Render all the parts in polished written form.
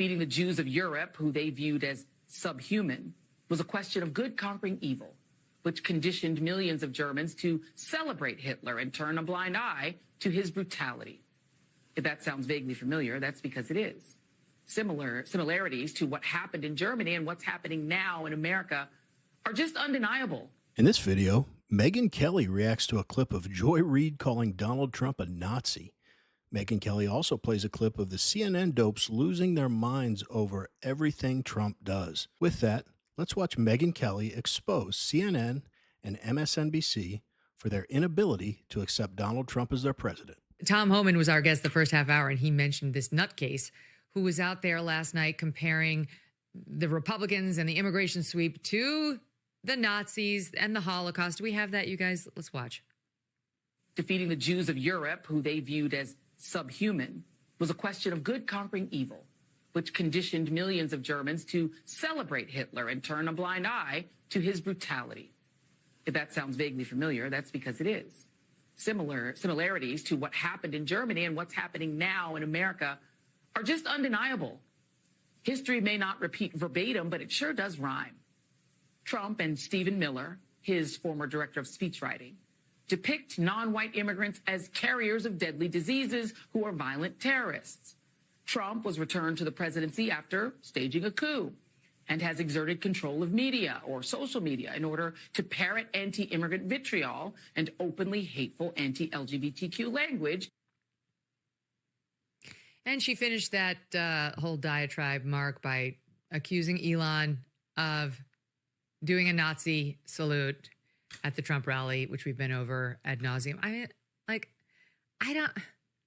Defeating the Jews of Europe, who they viewed as subhuman, was a question of good conquering evil, which conditioned millions of Germans to celebrate Hitler and turn a blind eye to his brutality. If that sounds vaguely familiar, that's because it is. Similarities to what happened in Germany and what's happening now in America are just undeniable. In this video, Megyn Kelly reacts to a clip of Joy Reid calling Donald Trump a Nazi. Megyn Kelly also plays a clip of the CNN dopes losing their minds over everything Trump does. With that, let's watch Megyn Kelly expose CNN and MSNBC for their inability to accept Donald Trump as their president. Tom Homan was our guest the first half hour, and he mentioned this nutcase who was out there last night comparing the Republicans and the immigration sweep to the Nazis and the Holocaust. Do we have that, you guys? Let's watch. Defeating the Jews of Europe, who they viewed as subhuman, was a question of good conquering evil, which conditioned millions of Germans to celebrate Hitler and turn a blind eye to his brutality. If that sounds vaguely familiar, that's because it is. Similarities to what happened in Germany and what's happening now in America are just undeniable. History may not repeat verbatim, but it sure does rhyme. Trump and Stephen Miller, his former director of speechwriting, depict non-white immigrants as carriers of deadly diseases who are violent terrorists. Trump was returned to the presidency after staging a coup and has exerted control of media or social media in order to parrot anti-immigrant vitriol and openly hateful anti-LGBTQ language. And she finished that whole diatribe, Mark, by accusing Elon of doing a Nazi salute at the Trump rally, which we've been over ad nauseum. I mean,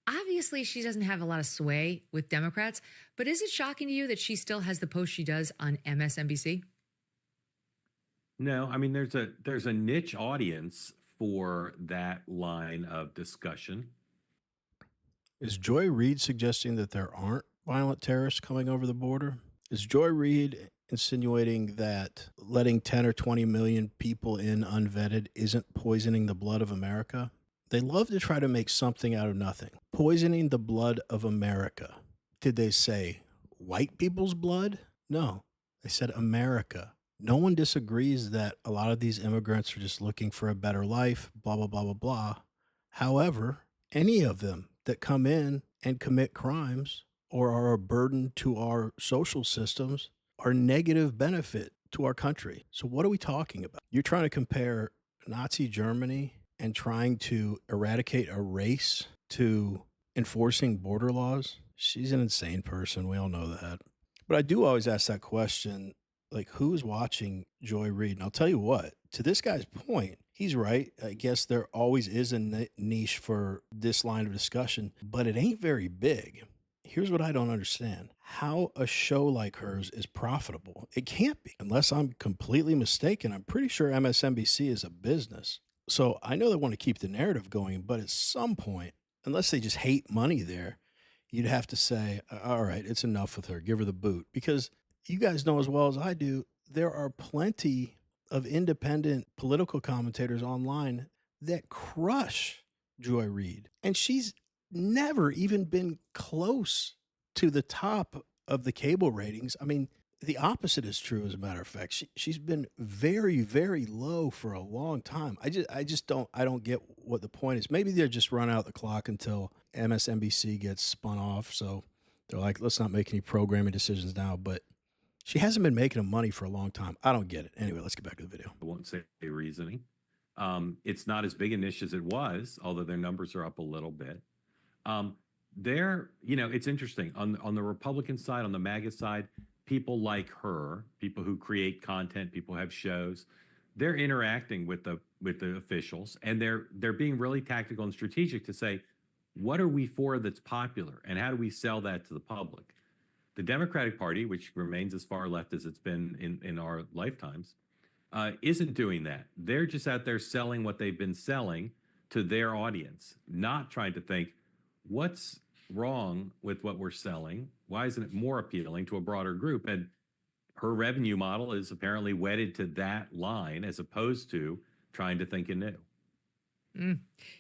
obviously she doesn't have a lot of sway with Democrats, but is it shocking to you that she still has the post she does on MSNBC? No, I mean, there's a niche audience for that line of discussion. Is Joy Reid suggesting that there aren't violent terrorists coming over the border? Is Joy Reid insinuating that letting 10 or 20 million people in unvetted isn't poisoning the blood of America? They love to try to make something out of nothing. Poisoning the blood of America. Did they say white people's blood? No, they said America. No one disagrees that a lot of these immigrants are just looking for a better life, blah, blah, blah, blah, blah. However, any of them that come in and commit crimes or are a burden to our social systems are negative benefit to our country. So what are we talking about? You're trying to compare Nazi Germany and trying to eradicate a race to enforcing border laws? She's an insane person. We all know that. But I do always ask that question, like, who's watching Joy Reid? And I'll tell you what, to this guy's point, he's right. I guess there always is a niche for this line of discussion, but it ain't very big. Here's what I don't understand. How a show like hers is profitable. It can't be. Unless I'm completely mistaken, I'm pretty sure MSNBC is a business. So I know they want to keep the narrative going, but at some point, unless they just hate money there, you'd have to say, all right, it's enough with her. Give her the boot. Because you guys know as well as I do, there are plenty of independent political commentators online that crush Joy Reid. And she's never even been close to the top of the cable ratings. I mean, the opposite is true, as a matter of fact. She's been very, very low for a long time. I don't get what the point is. Maybe they're just run out the clock until MSNBC gets spun off. So they're like, let's not make any programming decisions now. But she hasn't been making money for a long time. I don't get it. Anyway, let's get back to the video. I won't say reasoning. It's not as big a niche as it was, although their numbers are up a little bit. It's interesting. On the Republican side, on the MAGA side, people like her, people who create content, people who have shows, they're interacting with the officials, and they're being really tactical and strategic to say, what are we for that's popular, and how do we sell that to the public? The Democratic Party, which remains as far left as it's been in our lifetimes, isn't doing that. They're just out there selling what they've been selling to their audience, not trying to think, what's wrong with what we're selling? Why isn't it more appealing to a broader group? And her revenue model is apparently wedded to that line as opposed to trying to think anew.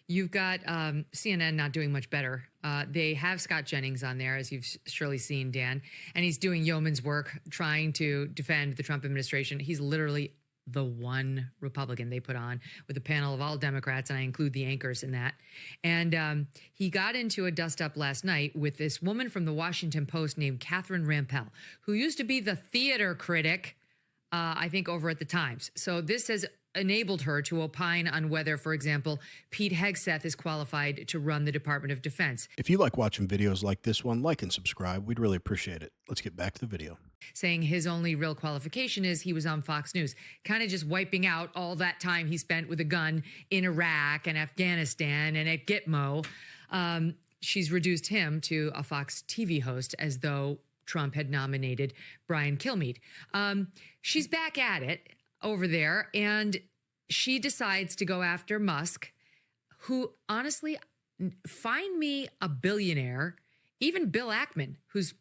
You've got CNN not doing much better They have Scott Jennings on there, as you've surely seen, Dan, and he's doing yeoman's work trying to defend the Trump administration. He's literally the one Republican they put on with a panel of all Democrats, and I include the anchors in that. And he got into a dust-up last night with this woman from the Washington Post named Catherine Rampell, who used to be the theater critic, I think, over at the Times. So this has enabled her to opine on whether, for example, Pete Hegseth is qualified to run the Department of Defense. If you like watching videos like this one, like and subscribe. We'd really appreciate it. Let's get back to the video. Saying his only real qualification is he was on Fox News, kind of just wiping out all that time he spent with a gun in Iraq and Afghanistan and at Gitmo. She's reduced him to a Fox TV host as though Trump had nominated Brian Kilmeade. She's back at it over there, and she decides to go after Musk, who honestly, find me a billionaire, even Bill Ackman, who's,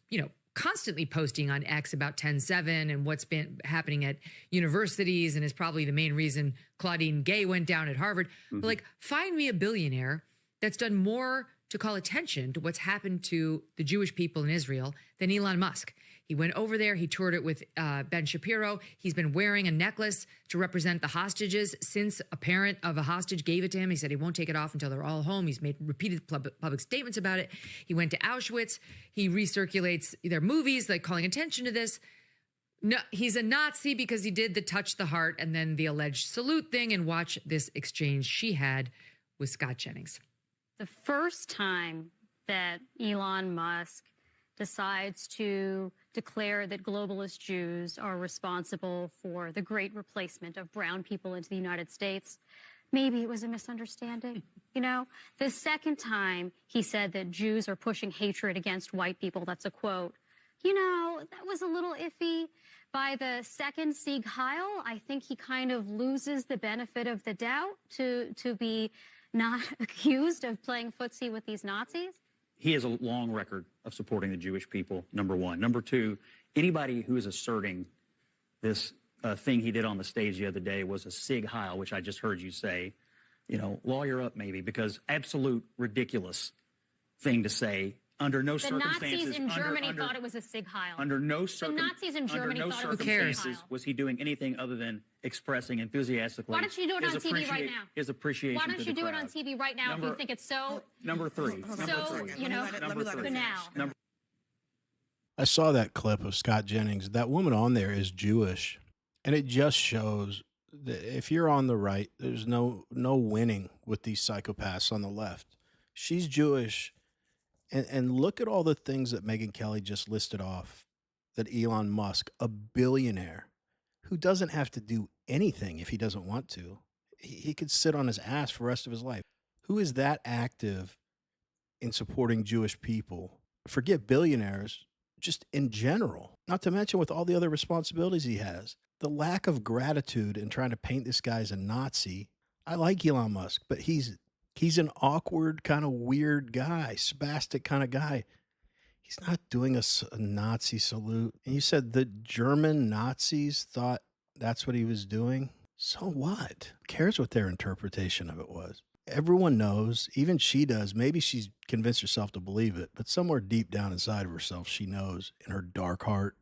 constantly posting on X about 10/7 and what's been happening at universities and is probably the main reason Claudine Gay went down at Harvard. But like, find me a billionaire that's done more to call attention to what's happened to the Jewish people in Israel than Elon Musk. He went over there. He toured it with Ben Shapiro. He's been wearing a necklace to represent the hostages since a parent of a hostage gave it to him. He said he won't take it off until they're all home. He's made repeated public statements about it. He went to Auschwitz. He recirculates their movies, like calling attention to this. No, he's a Nazi because he did the touch the heart and then the alleged salute thing. And watch this exchange she had with Scott Jennings. The first time that Elon Musk decides to declare that globalist Jews are responsible for the great replacement of brown people into the United States, maybe it was a misunderstanding. The second time he said that Jews are pushing hatred against white people, that's a quote, that was a little iffy. By the second Sieg Heil, I think he kind of loses the benefit of the doubt to be not accused of playing footsie with these Nazis. He has a long record of supporting the Jewish people, number one. Number two, anybody who is asserting this thing he did on the stage the other day was a Sieg Heil, which I just heard you say, lawyer up maybe, because absolute ridiculous thing to say. Under no circumstances. The Nazis in Germany thought it was a Sieg Heil. Under no The Nazis in Germany thought it was a Sieg Heil. Was he doing anything other than expressing enthusiastically? Why don't you do it on TV right now? His appreciation. Why don't you do it on TV right now if you think it's so? Number three. Banal. I saw that clip of Scott Jennings. That woman on there is Jewish, and it just shows that if you're on the right, there's no winning with these psychopaths on the left. She's Jewish. And look at all the things that Megyn Kelly just listed off, that Elon Musk, a billionaire who doesn't have to do anything if he doesn't want to. He could sit on his ass for the rest of his life. Who is that active in supporting Jewish people? Forget billionaires, just in general, not to mention with all the other responsibilities he has. The lack of gratitude in trying to paint this guy as a Nazi. I like Elon Musk, but he's an awkward, kind of weird guy, spastic kind of guy. He's not doing a Nazi salute. And you said the German Nazis thought that's what he was doing? So what? Who cares what their interpretation of it was? Everyone knows, even she does. Maybe she's convinced herself to believe it, but somewhere deep down inside of herself, she knows in her dark heart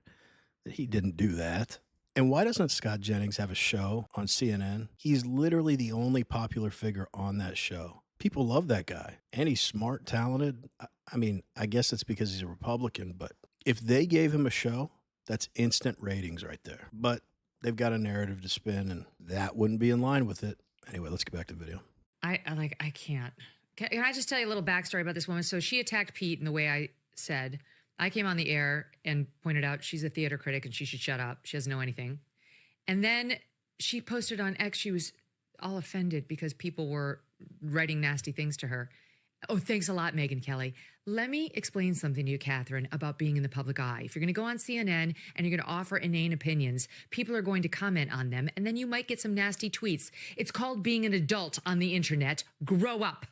that he didn't do that. And why doesn't Scott Jennings have a show on CNN? He's literally the only popular figure on that show. People love that guy. And he's smart, talented. I mean, I guess it's because he's a Republican, but if they gave him a show, that's instant ratings right there. But they've got a narrative to spin, and that wouldn't be in line with it. Anyway, let's get back to the video. I can't. Can I just tell you a little backstory about this woman? So she attacked Pete in the way I said. I came on the air and pointed out she's a theater critic and she should shut up. She doesn't know anything. And then she posted on X, she was all offended because people were writing nasty things to her. Oh, thanks a lot, Megyn Kelly. Let me explain something to you, Catherine, about being in the public eye. If you're going to go on CNN and you're going to offer inane opinions, people are going to comment on them, and then you might get some nasty tweets. It's called being an adult on the internet. Grow up.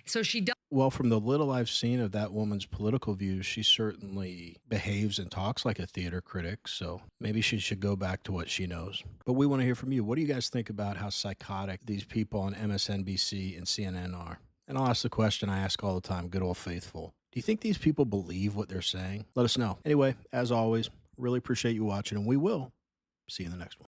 So she does. Well, from the little I've seen of that woman's political views, she certainly behaves and talks like a theater critic. So maybe she should go back to what she knows. But we want to hear from you. What do you guys think about how psychotic these people on MSNBC and CNN are? And I'll ask the question I ask all the time, good old faithful. Do you think these people believe what they're saying? Let us know. Anyway, as always, really appreciate you watching, and we will see you in the next one.